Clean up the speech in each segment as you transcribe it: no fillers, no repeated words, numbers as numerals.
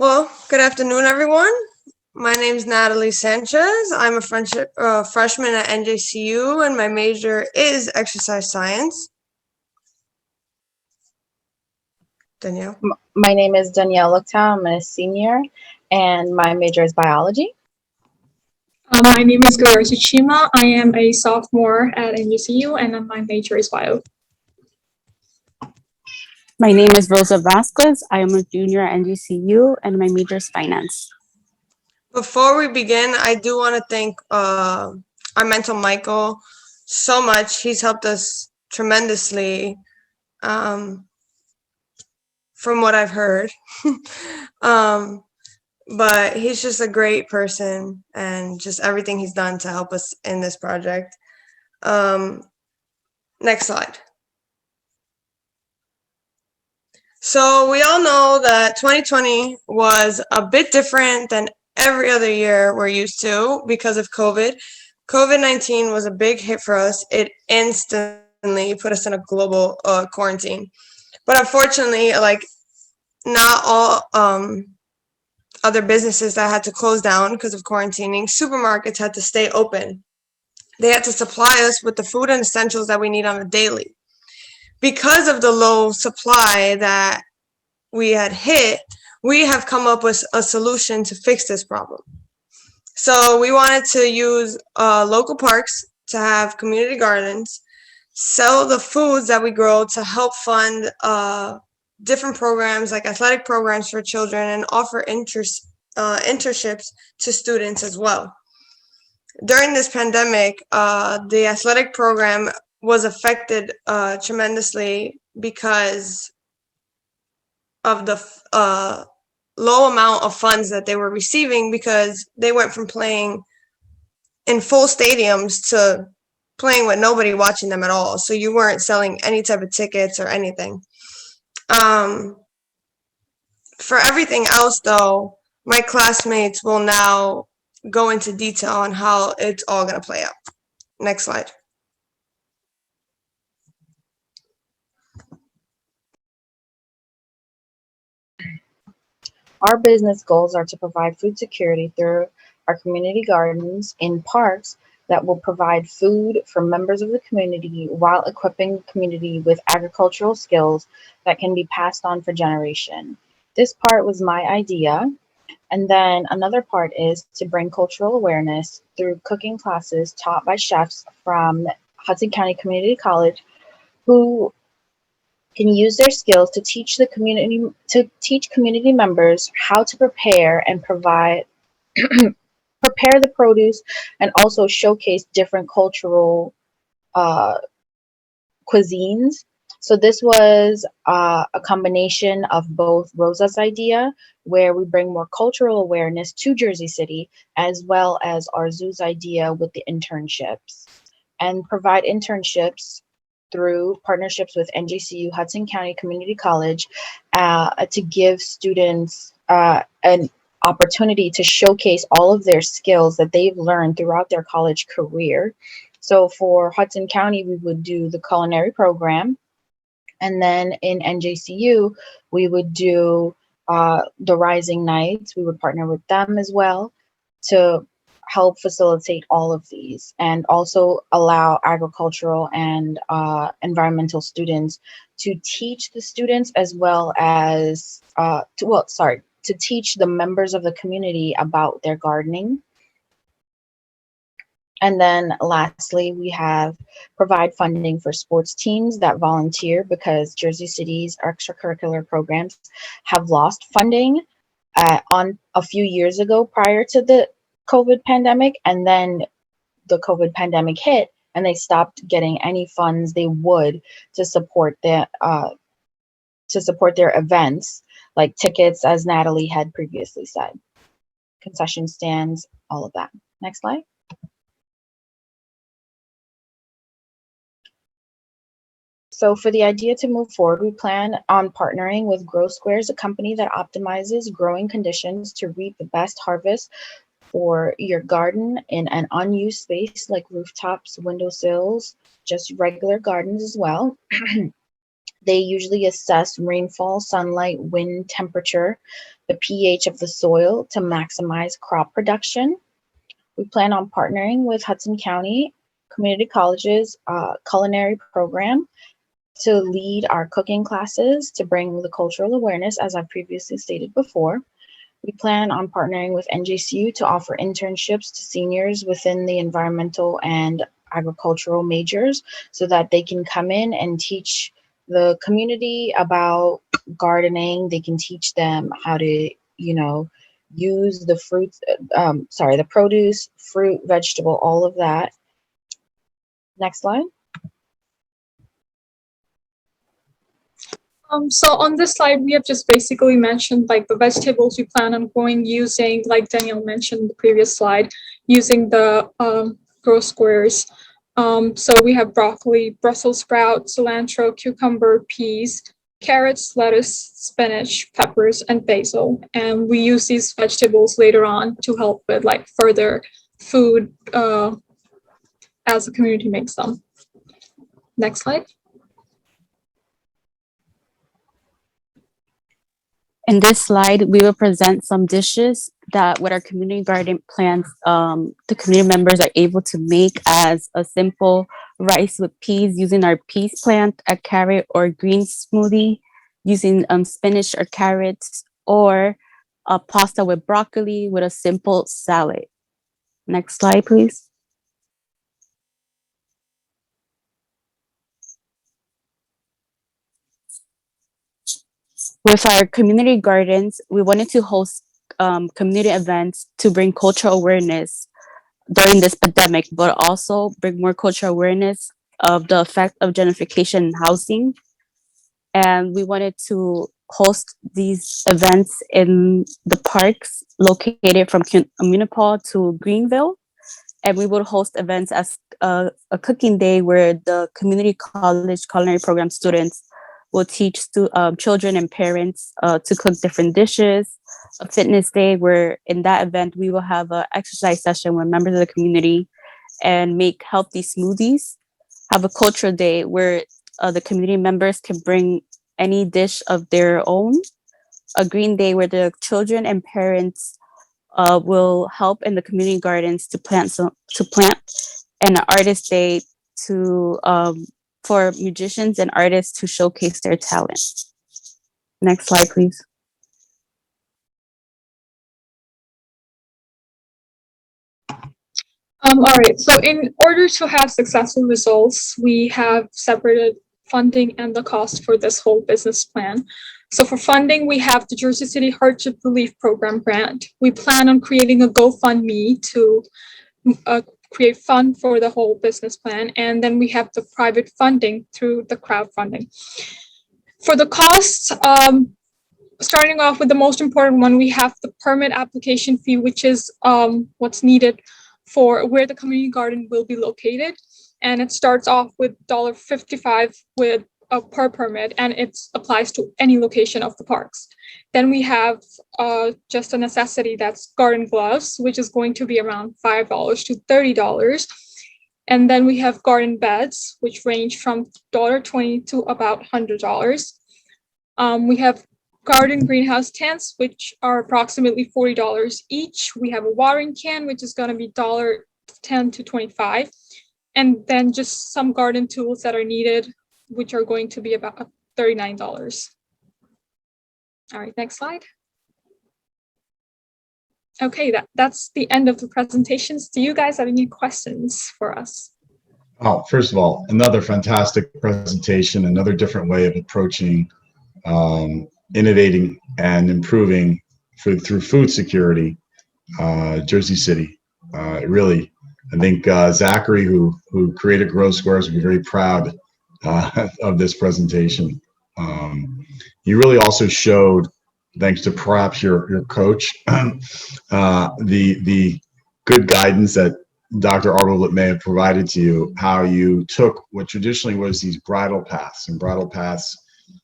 Well, good afternoon, everyone. My name is Natalie Sanchez. I'm a freshman at NJCU, and my major is exercise science. Danielle? My name is Danielle Looktown. I'm a senior, and my major is biology. My name is Gloria Tsuchima. I am a sophomore at NJCU, and my major is bio. My name is Rosa Vasquez. I am a junior at NJCU, and my major is finance. Before we begin, I do want to thank our mentor, Michael, so much. He's helped us tremendously, from what I've heard. But he's just a great person, and just everything he's done to help us in this project. Next slide. So we all know that 2020 was a bit different than every other year we're used to because of COVID. COVID-19 was a big hit for us. It instantly put us in a global quarantine. But unfortunately, not all other businesses that had to close down because of quarantining, supermarkets had to stay open. They had to supply us with the food and essentials that we need on a daily. Because of the low supply that we had hit, we have come up with a solution to fix this problem. So we wanted to use local parks to have community gardens, sell the foods that we grow to help fund different programs like athletic programs for children, and offer internships to students as well. During this pandemic, the athletic program was affected tremendously because of the low amount of funds that they were receiving, because they went from playing in full stadiums to playing with nobody watching them at all. So you weren't selling any type of tickets or anything. For everything else, though, my classmates will now go into detail on how it's all going to play out. Next slide. Our business goals are to provide food security through our community gardens in parks that will provide food for members of the community while equipping the community with agricultural skills that can be passed on for generation. This part was my idea. And then another part is to bring cultural awareness through cooking classes taught by chefs from Hudson County Community College, who can use their skills to teach community members how to prepare and provide prepare the produce, and also showcase different cultural cuisines. So this was a combination of both Rosa's idea, where we bring more cultural awareness to Jersey City, as well as our zoo's idea with the internships, and provide internships through partnerships with NJCU Hudson County Community College to give students an opportunity to showcase all of their skills that they've learned throughout their college career. So for Hudson County, we would do the culinary program. And then in NJCU, we would do the Rising Nights. We would partner with them as well to help facilitate all of these, and also allow agricultural and environmental students to teach the students, as well as to teach the members of the community about their gardening. And then lastly, we have provide funding for sports teams that volunteer, because Jersey City's extracurricular programs have lost funding on a few years ago prior to the COVID pandemic, and then the COVID pandemic hit and they stopped getting any funds they would to support their events, like tickets, as Natalie had previously said, concession stands, all of that. Next slide. So for the idea to move forward, we plan on partnering with Grow Squares, a company that optimizes growing conditions to reap the best harvest for your garden in an unused space like rooftops, windowsills, just regular gardens as well. They usually assess rainfall, sunlight, wind, temperature, the pH of the soil to maximize crop production. We plan on partnering with Hudson County Community College's culinary program to lead our cooking classes to bring the cultural awareness, as I previously stated before. We plan on partnering with NJCU to offer internships to seniors within the environmental and agricultural majors so that they can come in and teach the community about gardening. They can teach them how to, use the fruits, the produce, fruit, vegetable, all of that. Next slide. So on this slide, we have just basically mentioned like the vegetables we plan on growing using, like Danielle mentioned in the previous slide, using the grow squares. So we have broccoli, Brussels sprout, cilantro, cucumber, peas, carrots, lettuce, spinach, peppers, and basil. And we use these vegetables later on to help with like further food as the community makes them. Next slide. In this slide, we will present some dishes that with our community garden plans, the community members are able to make as a simple rice with peas using our peas plant, a carrot or green smoothie using spinach or carrots, or a pasta with broccoli with a simple salad. Next slide, please. With our community gardens, we wanted to host community events to bring cultural awareness during this pandemic, but also bring more cultural awareness of the effect of gentrification in housing. And we wanted to host these events in the parks located from Municipal to Greenville. And we would host events as a cooking day where the community college culinary program students will teach children and parents to cook different dishes. A fitness day where in that event, we will have an exercise session with members of the community and make healthy smoothies. Have a cultural day where the community members can bring any dish of their own. A green day where the children and parents will help in the community gardens to plant. And an artist day to for musicians and artists to showcase their talent. Next slide, please. All right, so in order to have successful results, we have separated funding and the cost for this whole business plan. So for funding, we have the Jersey City Hardship Relief Program grant. We plan on creating a GoFundMe to create fund for the whole business plan. And then we have the private funding through the crowdfunding. For the costs, starting off with the most important one, we have the permit application fee, which is what's needed for where the community garden will be located. And it starts off with $1.55 with per permit, and it applies to any location of the parks. Then we have just a necessity, that's garden gloves, which is going to be around $5 to $30. And then we have garden beds, which range from $1.20 to about $100. We have garden greenhouse tents, which are approximately $40 each. We have a watering can, which is going to be $10 to $25. And then just some garden tools that are needed, which are going to be about $39. All right, next slide. Okay, that's the end of the presentations. Do you guys have any questions for us? Oh, first of all, another fantastic presentation, another different way of approaching innovating and improving through food security, Jersey City. Really, I think Zachary, who created Grow Squares, will be very proud of this presentation. You really also showed, thanks to perhaps your coach, the good guidance that Dr. Arnold may have provided to you, how you took what traditionally was these bridle paths, and bridle paths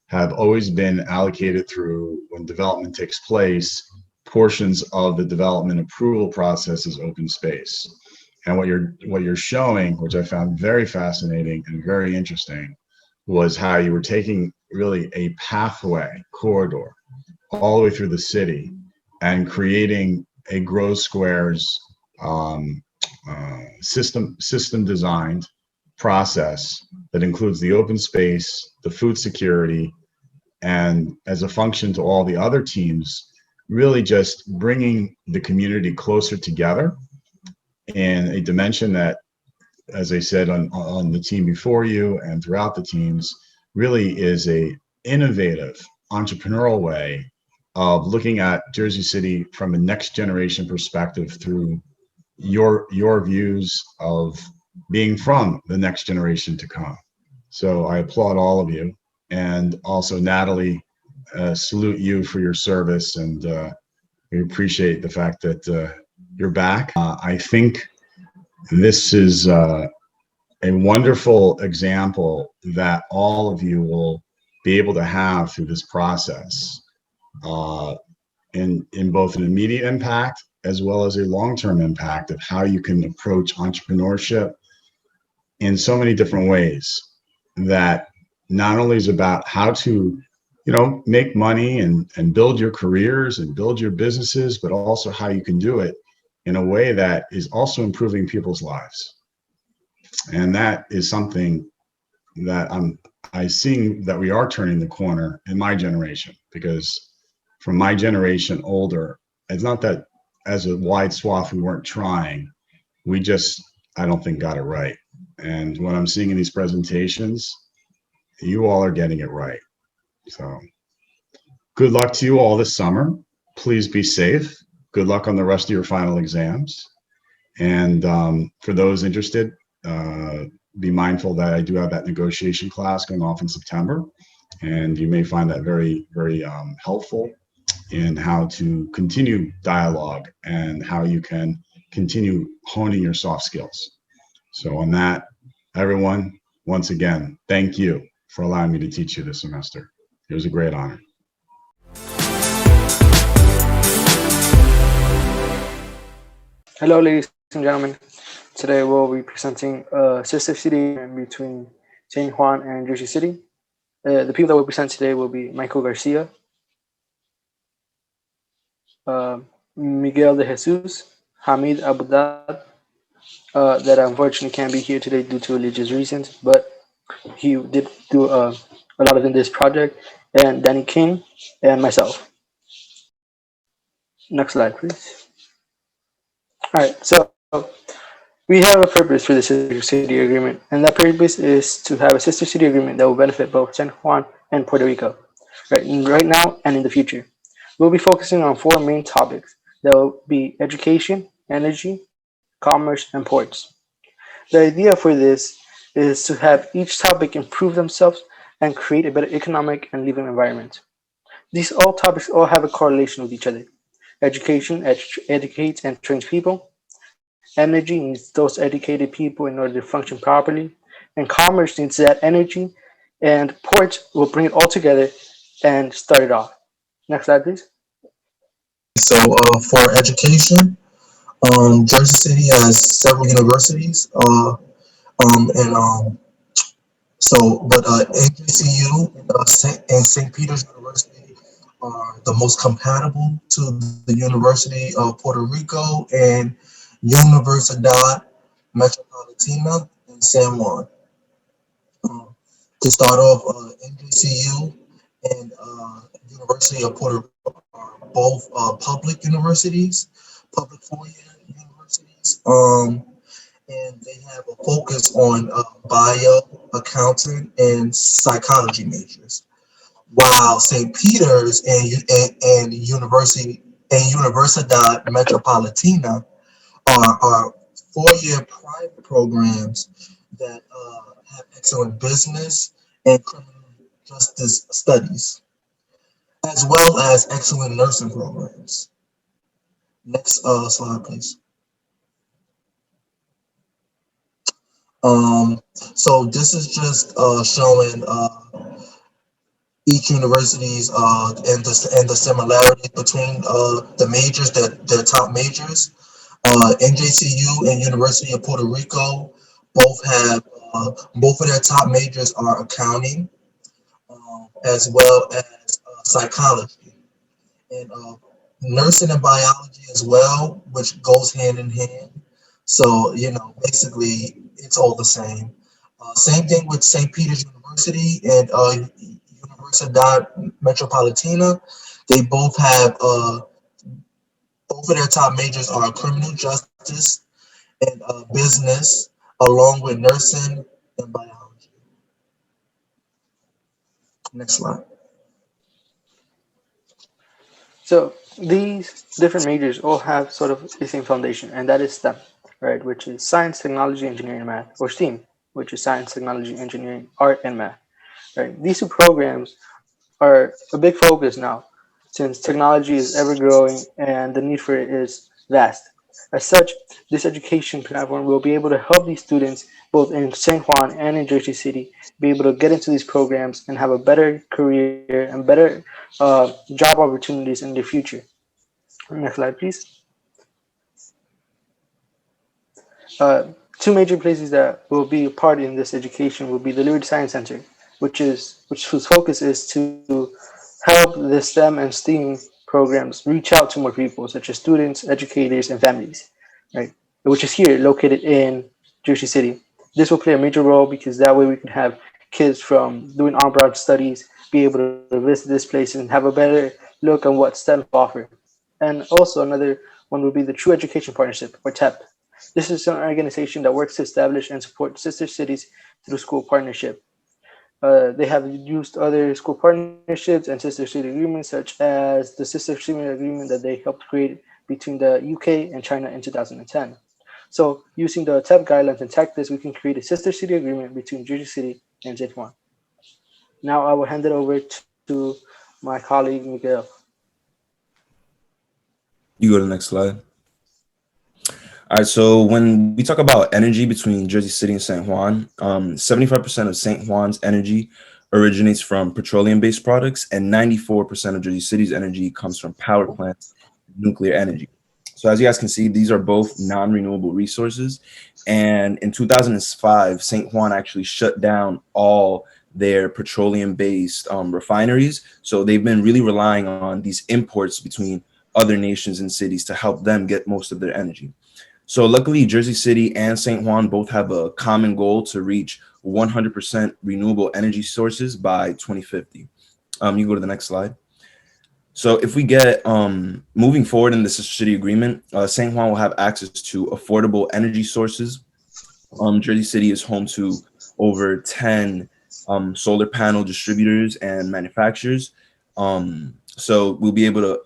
have always been allocated through, when development takes place, portions of the development approval process is open space. And what you're showing, which I found very fascinating and very interesting, was how you were taking really a pathway corridor all the way through the city and creating a Grow Squares system designed process that includes the open space, the food security, and as a function to all the other teams, really just bringing the community closer together in a dimension that, as I said on the team before you and throughout the teams, really is a innovative entrepreneurial way of looking at Jersey City from a next generation perspective through your views of being from the next generation to come. So I applaud all of you, and also Natalie, salute you for your service, and we appreciate the fact that you're back. I think this is a wonderful example that all of you will be able to have through this process, in both an immediate impact as well as a long-term impact of how you can approach entrepreneurship in so many different ways, that not only is about how to, make money and build your careers and build your businesses, but also how you can do it in a way that is also improving people's lives. And that is something that I see that we are turning the corner in my generation, because from my generation older, it's not that as a wide swath we weren't trying, we just, I don't think, got it right. And what I'm seeing in these presentations, you all are getting it right. So good luck to you all this summer. Please be safe. Good luck on the rest of your final exams. And for those interested, be mindful that I do have that negotiation class going off in September, and you may find that very, very helpful in how to continue dialogue and how you can continue honing your soft skills. So on that, everyone, once again, thank you for allowing me to teach you this semester. It was a great honor. Hello, ladies and gentlemen. Today we'll be presenting a sister city between San Juan and Jersey City. The people that will present today will be Michael Garcia, Miguel de Jesus, Hamid Abudad, that unfortunately can't be here today due to religious reasons, but he did do a lot of in this project, and Danny King, and myself. Next slide, please. All right, so we have a purpose for the sister city agreement, and that purpose is to have a sister city agreement that will benefit both San Juan and Puerto Rico, right now and in the future. We'll be focusing on 4 main topics. That will be education, energy, commerce, and ports. The idea for this is to have each topic improve themselves and create a better economic and living environment. These all topics all have a correlation with each other. Education educates and trains people. Energy needs those educated people in order to function properly. And commerce needs that energy. And ports will bring it all together and start it off. Next slide, please. So for education, Jersey City has several universities, but NJCU and St. Peter's University are the most compatible to the University of Puerto Rico and Universidad Metropolitana in San Juan. To start off, NJCU and University of Puerto Rico are both public universities, public 4-year universities, and they have a focus on bio, accounting, and psychology majors. While St. Peter's and Universidad Metropolitana are 4-year private programs that have excellent business and criminal justice studies, as well as excellent nursing programs. Next slide, please. So this is just showing each university's and the similarities between the majors, their top majors. NJCU and University of Puerto Rico both have Both of their top majors are accounting, as well as psychology, and nursing and biology as well, which goes hand in hand. So, basically, it's all the same. Same thing with St. Peter's University and Universidad Metropolitana. They both have both of their top majors are criminal justice and business, along with nursing and biology. Next slide. So these different majors all have sort of the same foundation, and that is STEM, right? Which is science, technology, engineering, math, or STEAM, which is science, technology, engineering, art, and math, right? These two programs are a big focus now, since technology is ever growing and the need for it is vast. As such, this education platform will be able to help these students, both in San Juan and in Jersey City, be able to get into these programs and have a better career and better job opportunities in the future. Next slide, please. Uh, Two major places that will be a part in this education will be the Liberty Science Center, which whose focus is to help the STEM and STEAM programs reach out to more people, such as students, educators, and families, right? Which is here located in Jersey City. This will play a major role because that way we can have kids from doing on-abroad studies be able to visit this place and have a better look on what STEM offer. And also another one would be the True Education Partnership, or TEP. This is an organization that works to establish and support sister cities through school partnership. They have used other school partnerships and sister city agreements, such as the sister city agreement that they helped create between the UK and China in 2010. So, using the TEP guidelines and tactics, we can create a sister city agreement between Jersey City and San Juan. Now, I will hand it over to my colleague Miguel. You go to the next slide. All right, so when we talk about energy between Jersey City and San Juan, 75% of San Juan's energy originates from petroleum-based products, and 94% of Jersey City's energy comes from power plants, nuclear energy. So as you guys can see, these are both non-renewable resources. And in 2005, St. Juan actually shut down all their petroleum-based refineries. So they've been really relying on these imports between other nations and cities to help them get most of their energy. So luckily, Jersey City and St. Juan both have a common goal to reach 100% renewable energy sources by 2050. You go to the next slide. So if we get moving forward in the sister city agreement, St. Juan will have access to affordable energy sources. Jersey City is home to over 10 solar panel distributors and manufacturers. So we'll be able to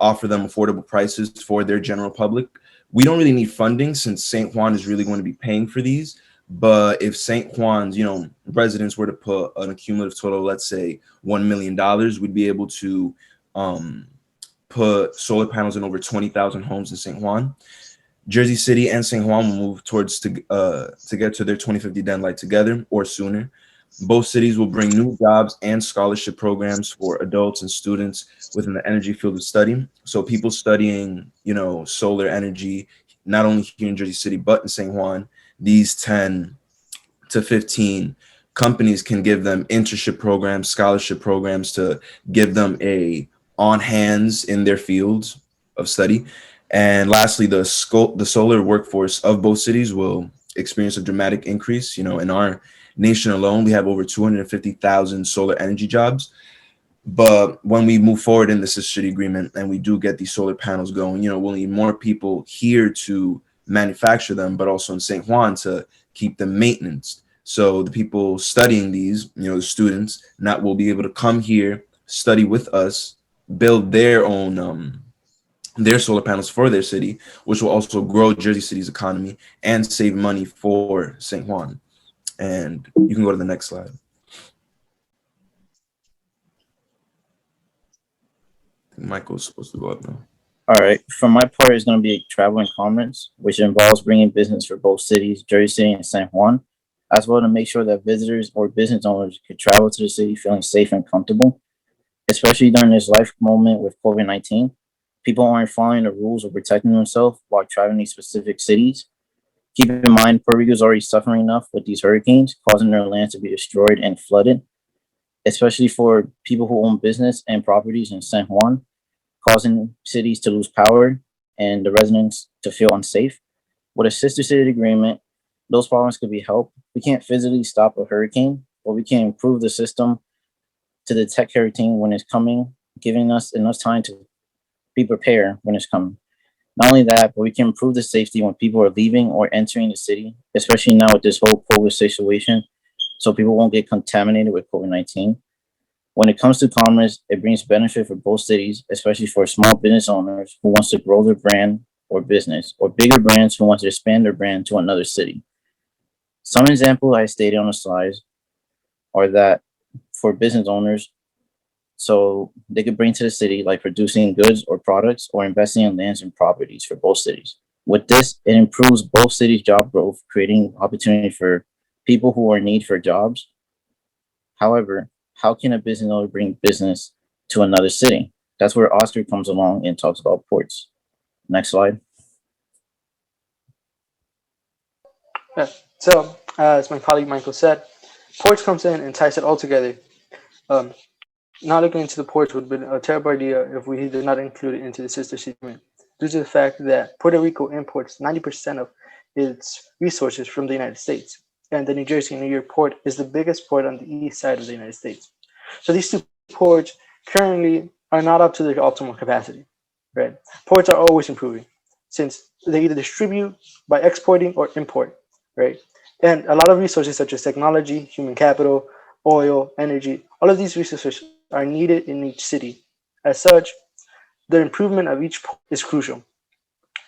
offer them affordable prices for their general public. We don't really need funding since St. Juan is really going to be paying for these. But if St. Juan's, residents were to put an accumulative total, let's say $1 million, we'd be able to put solar panels in over 20,000 homes in St. Juan. Jersey City and San Juan will move towards to get to their 2050 deadline together or sooner. Both cities will bring new jobs and scholarship programs for adults and students within the energy field of study. So people studying, solar energy, not only here in Jersey City, but in San Juan, these 10 to 15 companies can give them internship programs, scholarship programs to give them a on hands in their fields of study. And lastly, the solar workforce of both cities will experience a dramatic increase. In our nation alone, we have over 250,000 solar energy jobs. But when we move forward in the sister city agreement and we do get these solar panels going, we'll need more people here to manufacture them, but also in St. Juan to keep them maintenance. So the people studying these, the students, will be able to come here, study with us, build their own their solar panels for their city, which will also grow Jersey City's economy and save money for St. Juan. And you can go to the next slide. I think Michael's supposed to go up now. All right. For my part, it's going to be a travel and commerce, which involves bringing business for both cities, Jersey City and San Juan, as well to make sure that visitors or business owners could travel to the city feeling safe and comfortable, especially during this life moment with COVID-19. People aren't following the rules or protecting themselves while traveling these specific cities. Keep in mind, Puerto Rico is already suffering enough with these hurricanes, causing their lands to be destroyed and flooded, especially for people who own business and properties in San Juan, causing cities to lose power and the residents to feel unsafe. With a sister city agreement, those problems could be helped. We can't physically stop a hurricane, but we can improve the system to detect hurricane when it's coming, giving us enough time to be prepared when it's coming. Not only that, but we can improve the safety when people are leaving or entering the city, especially now with this whole COVID situation, so people won't get contaminated with COVID-19. When it comes to commerce, it brings benefit for both cities, especially for small business owners who wants to grow their brand or business, or bigger brands who want to expand their brand to another city. Some examples I stated on the slides are that for business owners, so they could bring to the city, like producing goods or products or investing in lands and properties for both cities. With this, it improves both cities' job growth, creating opportunity for people who are in need for jobs. However, how can a business owner bring business to another city? That's where Oscar comes along and talks about ports. Next slide. Yeah. So, as my colleague Michael said, ports comes in and ties it all together. Not looking into the ports would have been a terrible idea if we did not include it into the sister city agreement, due to the fact that Puerto Rico imports 90% of its resources from the United States, and the New Jersey and New York port is the biggest port on the east side of the United States. So these two ports currently are not up to their optimal capacity, right? Ports are always improving, since they either distribute by exporting or import, right? And a lot of resources such as technology, human capital, oil, energy, all of these resources are needed in each city. As such, the improvement of each port is crucial.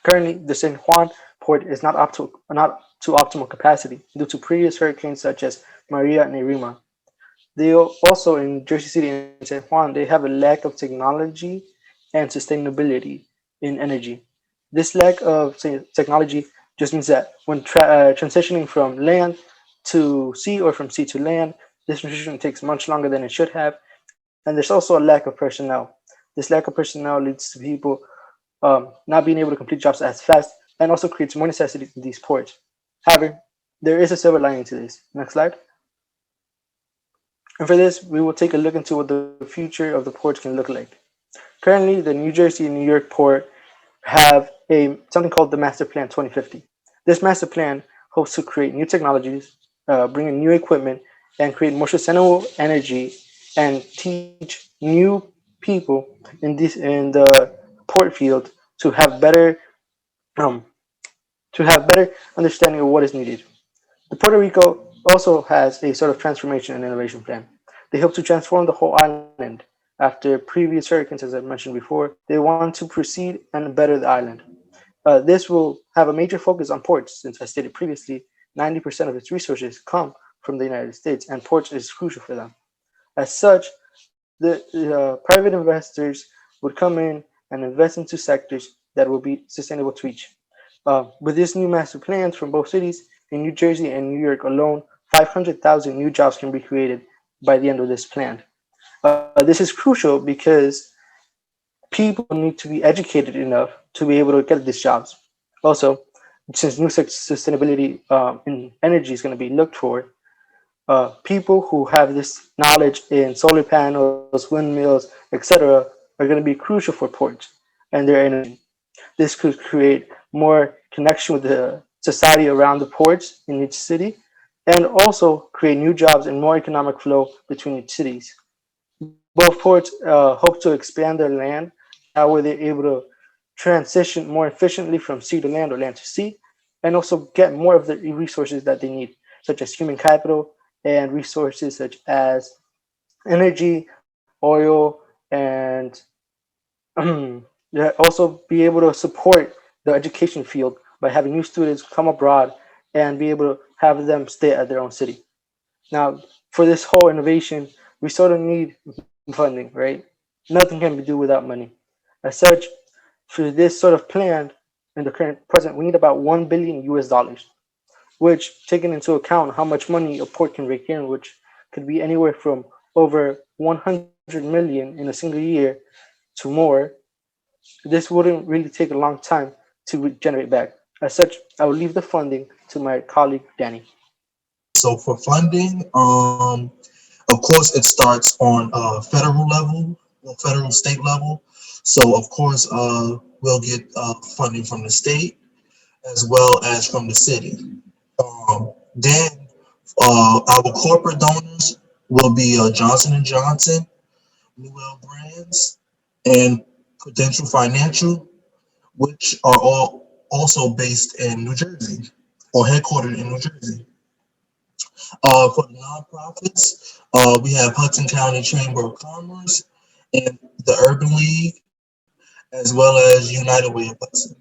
Currently, the San Juan port is not to optimal capacity due to previous hurricanes such as Maria and Irma. They also, in Jersey City and San Juan, they have a lack of technology and sustainability in energy. This lack of technology just means that when transitioning from land to sea or from sea to land, this transition takes much longer than it should have. And there's also a lack of personnel. This lack of personnel leads to people not being able to complete jobs as fast, and also creates more necessity in these ports. However, there is a silver lining to this. Next slide. And for this, we will take a look into what the future of the ports can look like. Currently, the New Jersey and New York port have something called the Master Plan 2050. This master plan hopes to create new technologies, bring in new equipment, and create more sustainable energy, and teach new people in the port field to have better understanding of what is needed. The Puerto Rico also has a sort of transformation and innovation plan. They hope to transform the whole island. After previous hurricanes, as I mentioned before, they want to proceed and better the island. This will have a major focus on ports, since I stated previously, 90% of its resources come from the United States, and ports is crucial for them. As such, the private investors would come in and invest into sectors that will be sustainable to each. With this new master plans from both cities, in New Jersey and New York alone, 500,000 new jobs can be created by the end of this plan. This is crucial because people need to be educated enough to be able to get these jobs. Also, since new sustainability in energy is going to be looked for, people who have this knowledge in solar panels, windmills, etc., are going to be crucial for ports and their energy. This could create more connection with the society around the ports in each city, and also create new jobs and more economic flow between each cities. Both ports hope to expand their land, that way they're able to transition more efficiently from sea to land or land to sea, and also get more of the resources that they need, such as human capital and resources such as energy, oil, and also be able to support the education field by having new students come abroad and be able to have them stay at their own city. Now, for this whole innovation, we sort of need funding, right? Nothing can be done without money. As such, for this sort of plan in the current present, we need about $1 billion US, which, taking into account how much money a port can rake in, which could be anywhere from over 100 million in a single year to more, this wouldn't really take a long time to generate back. As such, I will leave the funding to my colleague, Danny. So for funding, of course, it starts on federal level, or federal state level. So of course, we'll get funding from the state as well as from the city. Then our corporate donors will be Johnson and Johnson, Newell Brands, and Prudential Financial, which are all also based in New Jersey or headquartered in New Jersey. For the nonprofits, we have Hudson County Chamber of Commerce and the Urban League, as well as United Way of Hudson.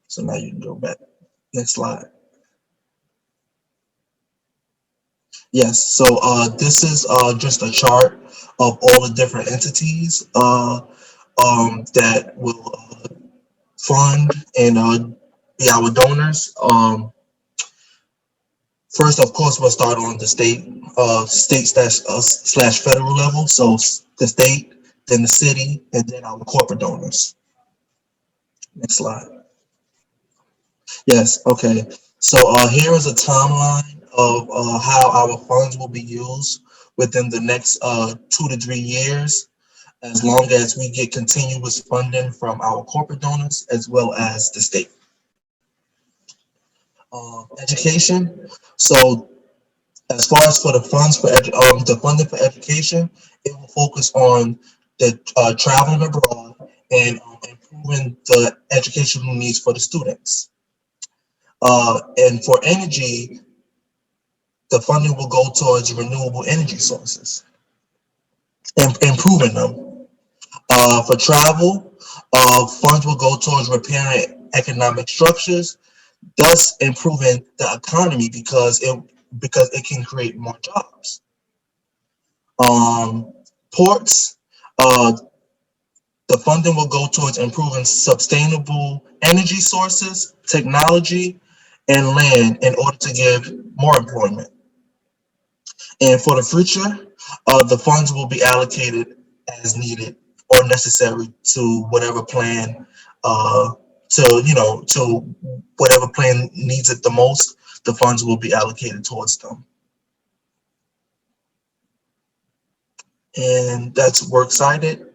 So now you can go back. Next slide. Yes, so this is just a chart of all the different entities that will fund and be our donors. First, of course, we'll start on the state slash federal level. So the state, then the city, and then our corporate donors. Next slide. Yes, okay. So here is a timeline of how our funds will be used within the next 2 to 3 years, as long as we get continuous funding from our corporate donors as well as the state. Education. So as far as for the funds for the funding for education, it will focus on the traveling abroad and improving the educational needs for the students. And for energy, the funding will go towards renewable energy sources and improving them. For travel, funds will go towards repairing economic structures, thus improving the economy because it can create more jobs. Ports, the funding will go towards improving sustainable energy sources, technology, and land in order to give more employment. And for the future, the funds will be allocated as needed or necessary to whatever plan, to whatever plan needs it the most. The funds will be allocated towards them. And that's works cited.